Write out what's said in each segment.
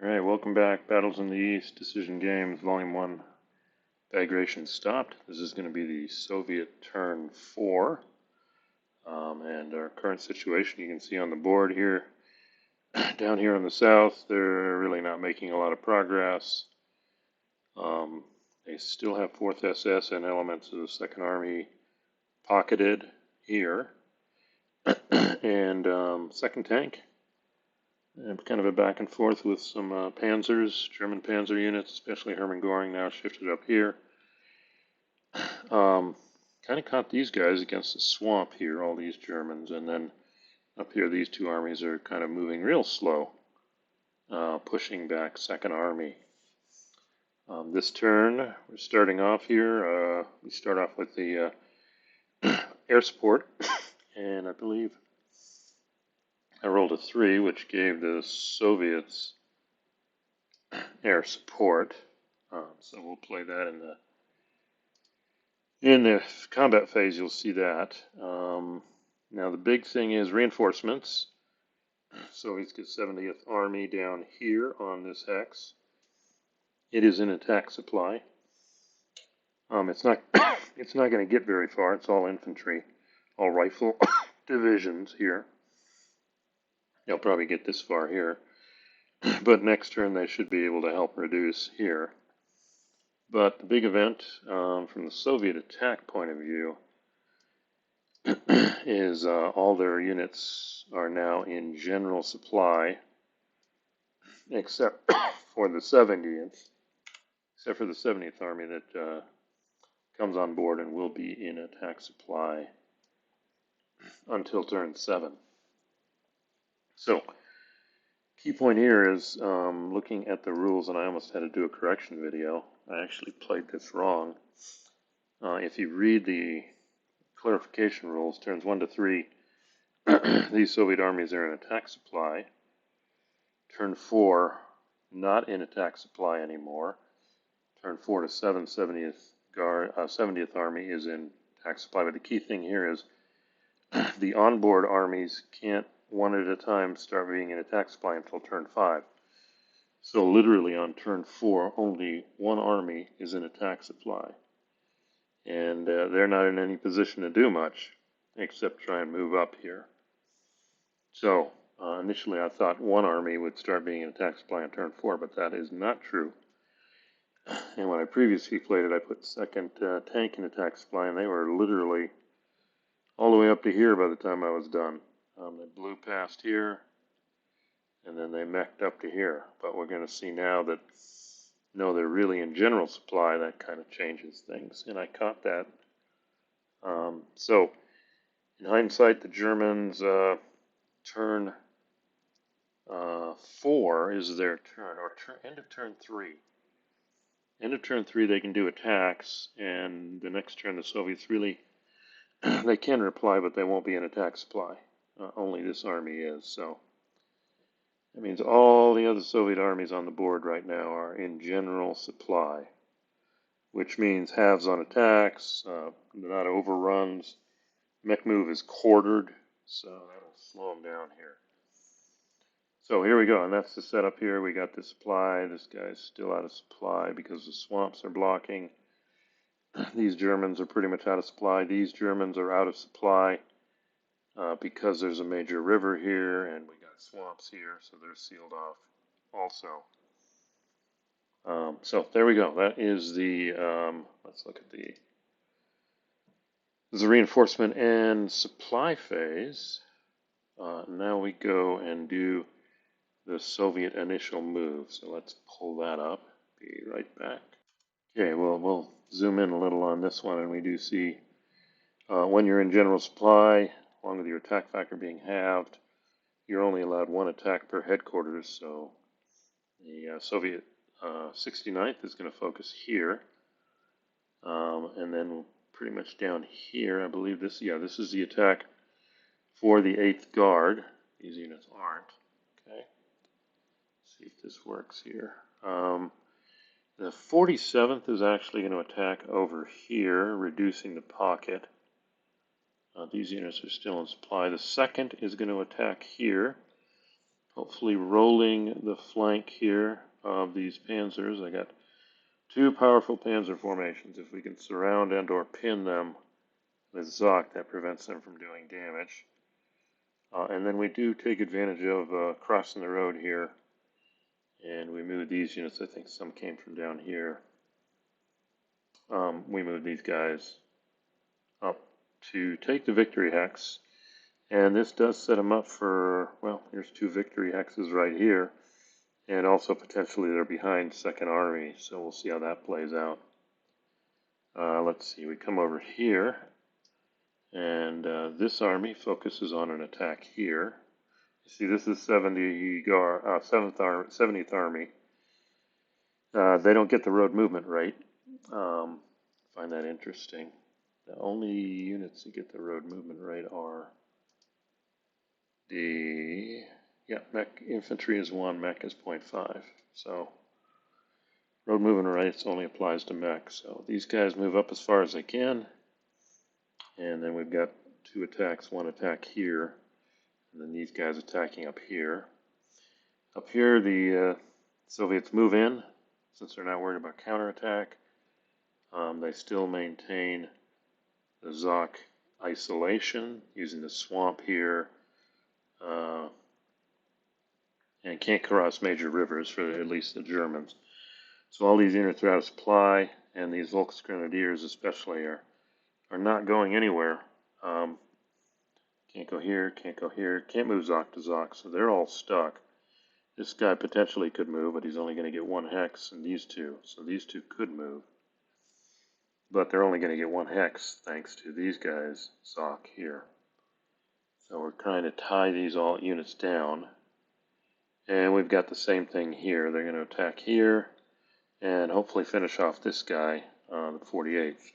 Alright, welcome back. Battles in the East, Decision Games, Volume 1. Bagration stopped. This is going to be the Soviet turn 4. And our current situation you can see on the board here. Down here in the south, they're really not making a lot of progress. They still have 4th SS and elements of the 2nd Army pocketed here. And 2nd Tank. And kind of a back and forth with some Panzers, German Panzer units, especially Hermann Göring now shifted up here. Kind of caught these guys against the swamp here, all these Germans, and then up here these two armies are kind of moving real slow, pushing back 2nd Army. This turn, we're starting off here. We start off with the air support, and I believe I rolled a 3, which gave the Soviets air support. So we'll play that in the combat phase. You'll see that. Now the big thing is reinforcements. Soviets get 70th Army down here on this hex. It is in attack supply. It's not it's not going to get very far. It's all infantry, all rifle divisions here. They'll probably get this far here. But next turn they should be able to help reduce here. But the big event from the Soviet attack point of view is all their units are now in general supply, except for the 70th Army that comes on board and will be in attack supply until turn 7. So, key point here is looking at the rules, and I almost had to do a correction video. I actually played this wrong. If you read the clarification rules, turns 1 to 3, these Soviet armies are in attack supply. Turn 4, not in attack supply anymore. Turn 4 to 7, 70th Army is in attack supply. But the key thing here is the onboard armies can't one at a time start being in attack supply until turn 5. So literally on turn 4, only one army is in attack supply. And they're not in any position to do much except try and move up here. So initially I thought one army would start being in attack supply on turn 4, but that is not true. And when I previously played it, I put 2nd Tank in attack supply, and they were literally all the way up to here by the time I was done. They blew past here, and then they mech'd up to here. But we're going to see now that, no, they're really in general supply. That kind of changes things, and I caught that. So, in hindsight, the Germans turn 4 is their turn, or end of turn 3. End of turn 3, they can do attacks, and the next turn, the Soviets really, they can reply, but they won't be in attack supply. Only this army is, so that means all the other Soviet armies on the board right now are in general supply, which means halves on attacks, not overruns. Mech move is quartered, so that'll slow them down here. So here we go, and that's the setup here. We got the supply. This guy's still out of supply because the swamps are blocking. These Germans are pretty much out of supply. These Germans are out of supply because there's a major river here, and we got swamps here, so they're sealed off also. So there we go. That is the, let's look at the reinforcement and supply phase. Now we go and do the Soviet initial move. So let's pull that up. Be right back. Okay, well, we'll zoom in a little on this one, and we do see when you're in general supply, along with your attack factor being halved, you're only allowed 1 attack per headquarters. So the Soviet 69th is going to focus here, and then pretty much down here, I believe this is the attack for the 8th Guard. These units aren't. Okay, let's see if this works here. The 47th is actually going to attack over here, reducing the pocket. These units are still in supply. The 2nd is going to attack here, hopefully rolling the flank here of these Panzers. I got two powerful Panzer formations. If we can surround and or pin them with Zoc, that prevents them from doing damage. And then we do take advantage of crossing the road here, and we move these units. I think some came from down here. We move these guys up to take the victory hex, and this does set them up for, well, here's two victory hexes right here, and also potentially they're behind Second Army, so we'll see how that plays out. Let's see, we come over here, and this army focuses on an attack here. You see, this is 70th Army. They don't get the road movement right. Find that interesting. The only units that get the road movement right are mech infantry is 1, mech is 0.5. So road movement rights only applies to mech. So these guys move up as far as they can, and then we've got two attacks, one attack here, and then these guys attacking up here. Up here, the Soviets move in, since they're not worried about counterattack. They still maintain the Zoc isolation, using the swamp here, and can't cross major rivers for at least the Germans. So all these units are out of supply, and these Volksgrenadiers especially are not going anywhere. Can't go here, can't go here, can't move Zoc to Zoc, so they're all stuck. This guy potentially could move, but he's only going to get one hex, and these two, so these two could move. But they're only going to get one hex thanks to these guys, Zoc here. So we're trying to tie these all units down. And we've got the same thing here. They're going to attack here and hopefully finish off this guy, the 48th.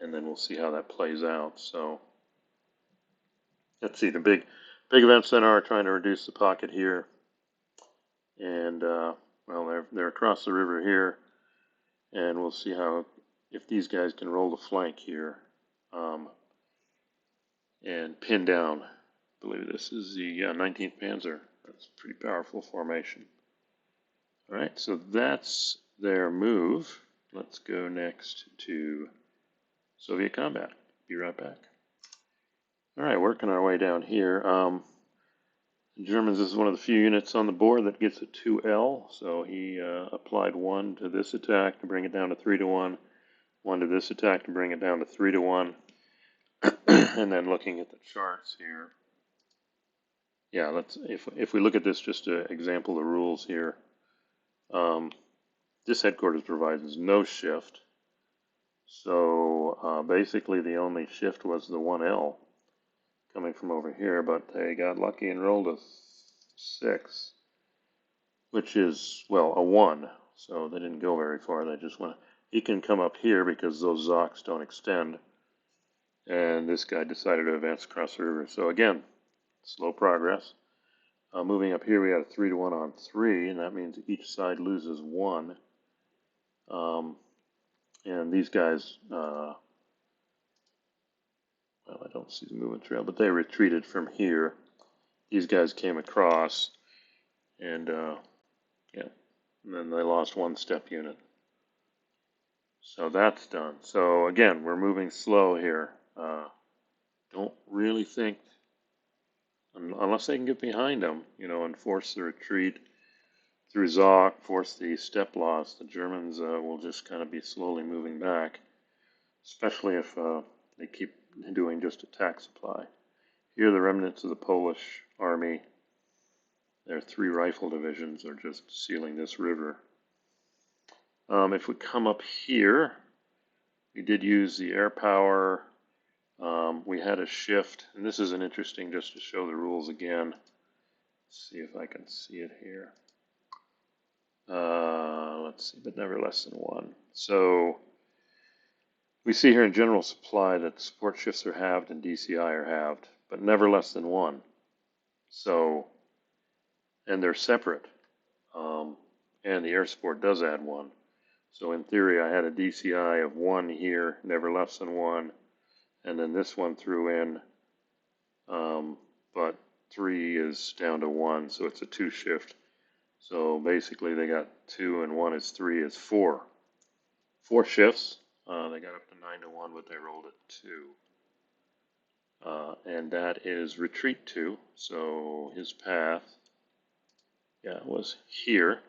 And then we'll see how that plays out. So let's see, the big event center are trying to reduce the pocket here. And, well, they're across the river here. And we'll see if these guys can roll the flank here and pin down. I believe this is the 19th Panzer. That's a pretty powerful formation. All right, so that's their move. Let's go next to Soviet combat. Be right back. All right, working our way down here. The Germans, this is one of the few units on the board that gets a 2L. So he applied 1 to this attack to bring it down to 3-1, 1 to this attack to bring it down to 3-1. And then looking at the charts here, yeah, if we look at this just to example the rules here, this headquarters provides no shift. So basically the only shift was the 1L coming from over here, but they got lucky and rolled a 6, which is, well, a 1. So they didn't go very far. They just went. He can come up here because those Zocs don't extend. And this guy decided to advance across the river. So again, slow progress. Moving up here, we had a 3-1 on 3, and that means each side loses 1. And these guys, well, I don't see the movement trail, but they retreated from here. These guys came across, and yeah, and then they lost 1 step unit. So that's done. So again, we're moving slow here. Don't really think, unless they can get behind them, and force the retreat through Zoc, force the step loss, the Germans will just kind of be slowly moving back, especially if they keep doing just attack supply. Here are the remnants of the Polish army. Their 3 rifle divisions are just sealing this river. If we come up here, we did use the air power. We had a shift, and this is an interesting, just to show the rules again. Let's see if I can see it here. Let's see, but never less than 1. So we see here in general supply that support shifts are halved and DCI are halved, but never less than 1. So, and they're separate. And the air support does add 1. So in theory, I had a DCI of 1 here, never less than 1. And then this one threw in, but 3 is down to 1, so it's a 2 shift. So basically they got 2 and 1 is 3 is 4. 4 shifts. They got up to 9 to 1, but they rolled at 2. And that is retreat 2. So his path, was here.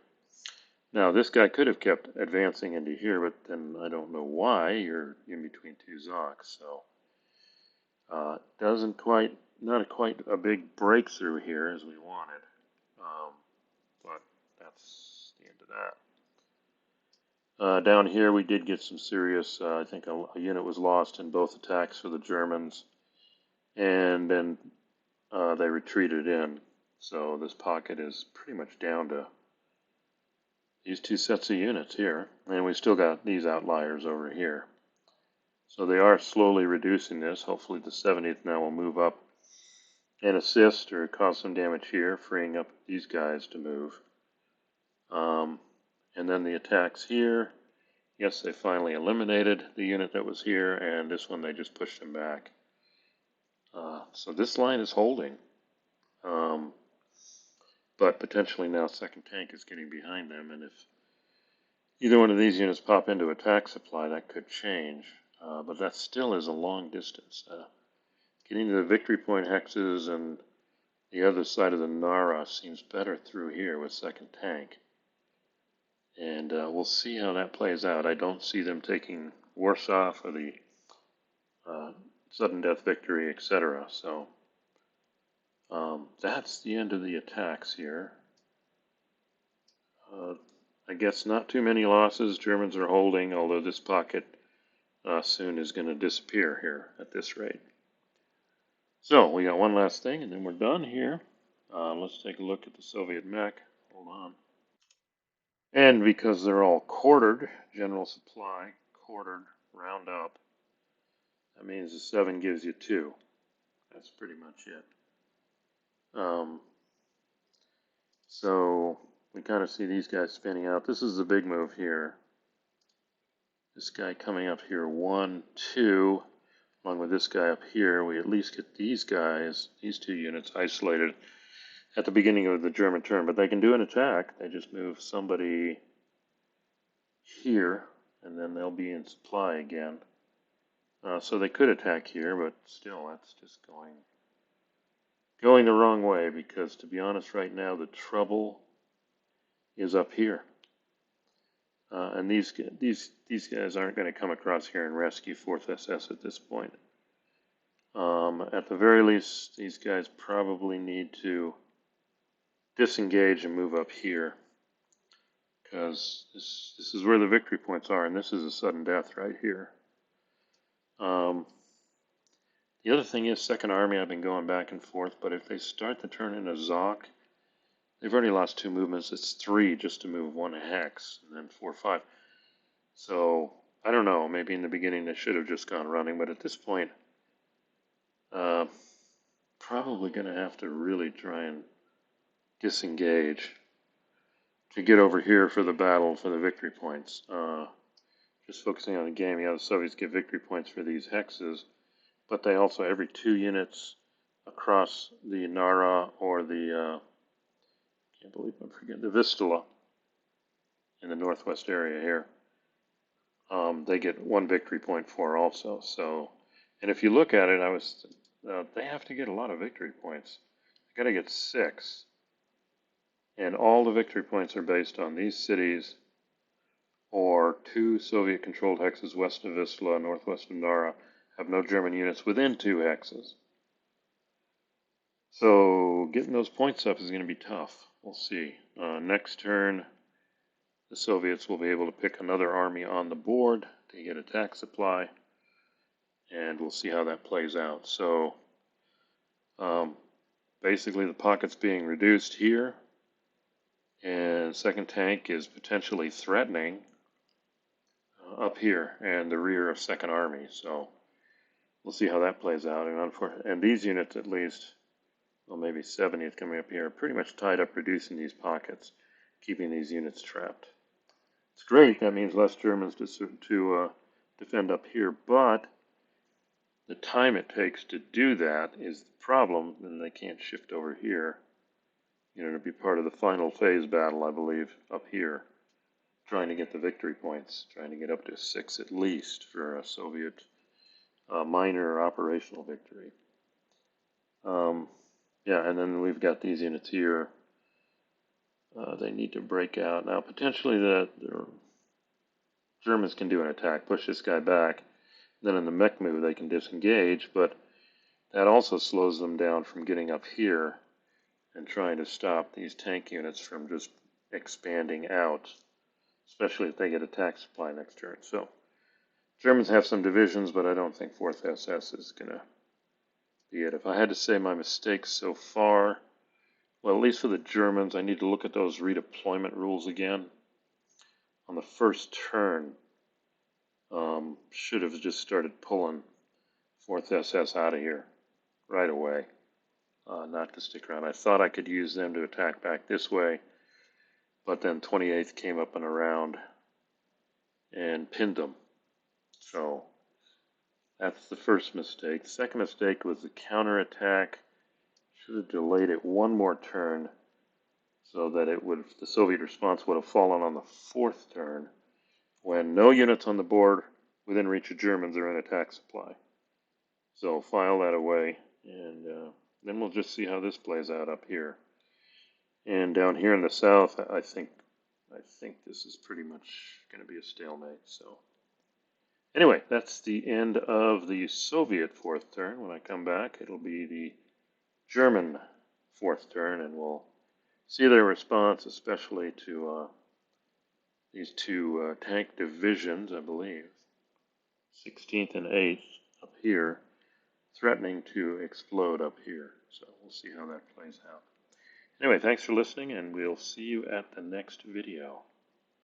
Now this guy could have kept advancing into here, but then I don't know why. You're in between 2 Zocs, so not quite a big breakthrough here as we wanted. But that's the end of that. Down here we did get some serious, I think a unit was lost in both attacks for the Germans, and then they retreated in. So this pocket is pretty much down to these 2 sets of units here, and we still got these outliers over here. So they are slowly reducing this. Hopefully the 70th now will move up and assist or cause some damage here, freeing up these guys to move. And then the attacks here. Yes, they finally eliminated the unit that was here, and this one they just pushed them back. So this line is holding. But potentially now 2nd Tank is getting behind them, and if either one of these units pop into attack supply, that could change. But that still is a long distance. Getting to the victory point hexes and the other side of the Nara seems better through here with 2nd Tank. And we'll see how that plays out. I don't see them taking Warsaw for the sudden death victory, etc. So that's the end of the attacks here. I guess not too many losses. Germans are holding, although this pocket soon is going to disappear here at this rate. So we got one last thing, and then we're done here. Let's take a look at the Soviet mech. Hold on. And because they're all quartered, general supply, quartered, round up, that means the 7 gives you 2. That's pretty much it. So we kind of see these guys spinning out. This is the big move here. This guy coming up here, 1, 2, along with this guy up here. We at least get these guys, these 2 units, isolated at the beginning of the German turn. But they can do an attack. They just move somebody here, and then they'll be in supply again. So they could attack here, but still, that's just going the wrong way, because to be honest, right now the trouble is up here. And these guys aren't going to come across here and rescue 4th SS at this point. At the very least, these guys probably need to disengage and move up here, because this is where the victory points are, and this is a sudden death right here. The other thing is, 2nd Army, I've been going back and forth, but if they start the turn in a Zoc, they've already lost 2 movements. It's 3 just to move 1 hex, and then 4, 5. So, I don't know, maybe in the beginning they should have just gone running, but at this point, probably going to have to really try and disengage to get over here for the battle, for the victory points. Just focusing on the game, the Soviets get victory points for these hexes, but they also, every 2 units across the Nara or the, can't believe I'm forgetting, the Vistula in the northwest area here, they get 1 victory point for also. So, and if you look at it, they have to get a lot of victory points. They got to get 6. And all the victory points are based on these cities or 2 Soviet-controlled hexes west of Vistula, northwest of Nara, have no German units within 2 hexes. So getting those points up is going to be tough. We'll see. Next turn, the Soviets will be able to pick another army on the board to get attack supply, and we'll see how that plays out. So basically the pocket's being reduced here, and 2nd Tank is potentially threatening up here and the rear of 2nd Army. So we'll see how that plays out. And these units, at least, well, maybe 70th coming up here, are pretty much tied up reducing these pockets, keeping these units trapped. It's great. That means less Germans to defend up here, but the time it takes to do that is the problem, and they can't shift over here, to be part of the final phase battle, I believe, up here, trying to get the victory points, trying to get up to 6 at least for a Soviet minor operational victory. Yeah, and then we've got these units here. They need to break out. Now, potentially the Germans can do an attack, push this guy back. Then in the mech move, they can disengage, but that also slows them down from getting up here and trying to stop these tank units from just expanding out, especially if they get attack supply next turn. So Germans have some divisions, but I don't think 4th SS is going to be it. If I had to say my mistakes so far, well, at least for the Germans, I need to look at those redeployment rules again. On the first turn, should have just started pulling 4th SS out of here right away, not to stick around. I thought I could use them to attack back this way, but then 28th came up and around and pinned them. So that's the first mistake. The second mistake was the counterattack. Should have delayed it one more turn so that the Soviet response would have fallen on the 4th turn when no units on the board within reach of Germans are in attack supply. So file that away, and then we'll just see how this plays out up here. And down here in the south, I think this is pretty much going to be a stalemate. So anyway, that's the end of the Soviet 4th turn. When I come back, it'll be the German 4th turn, and we'll see their response, especially to these two tank divisions, I believe, 16th and 8th up here, threatening to explode up here. So we'll see how that plays out. Anyway, thanks for listening, and we'll see you at the next video.